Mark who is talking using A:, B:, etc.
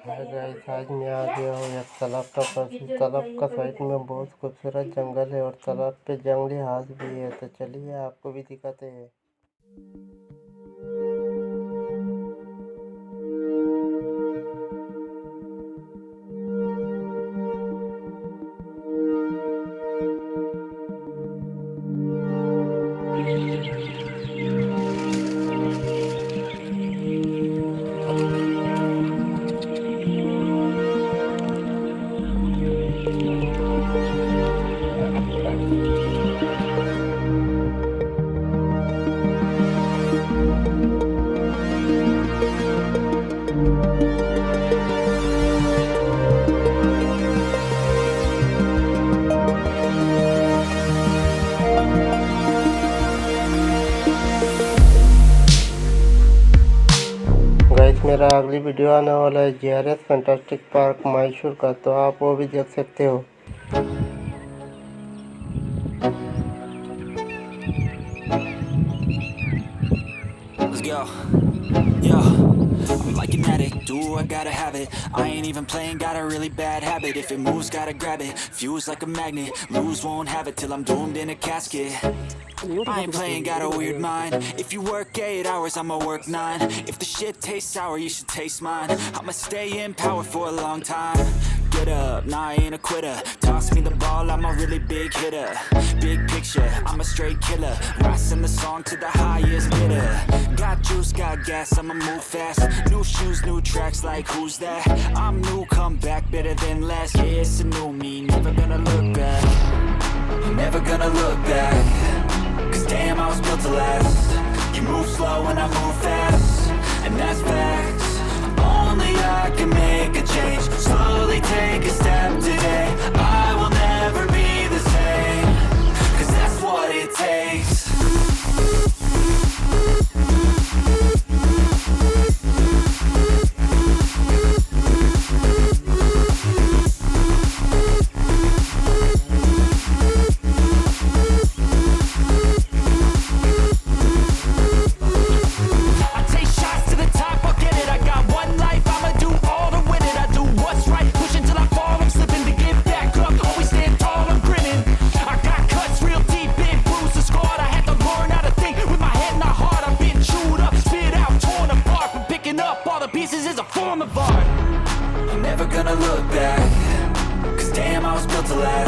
A: Hi guys, आज मैं आ गया हूँ एक तालाब का पास। तालाब का साइड में बहुत खूबसूरत जंगल है और तालाब पे जंगली घास भी है। तो चलिए आपको भी दिखाते हैं। गाइस, मेरा अगली वीडियो आने वाला है जीआरएस फैंटास्टिक पार्क मैसूर का, तो आप वो भी देख सकते हो।
B: Let's go. Yo, I'm like an addict, do I gotta have it. I ain't even playing, got a really bad habit. If it moves, gotta grab it. Fuse like a magnet, lose, won't have it till I'm doomed in a casket. I ain't playing, got a weird mind. If you work 8 hours, I'ma work 9. If the shit tastes sour, you should taste mine. I'ma stay in power for a long time. Get up, nah, I ain't a quitter. Toss me the ball, I'm a really big hitter. Big picture, I'm a straight killer. Rising the song to the highest bidder. Got juice, got gas, I'ma move fast. New shoes, new tracks, like who's that? I'm new, come back, better than last. Yeah, it's a new me, never gonna look back. Never gonna look back. Cause damn, I was built to last. You move slow and I move fast, and that's facts. Only I can make a change. Slowly take a step today. I will never be the same. Cause that's what it takes. Never gonna look back. Cause damn, I was built to last.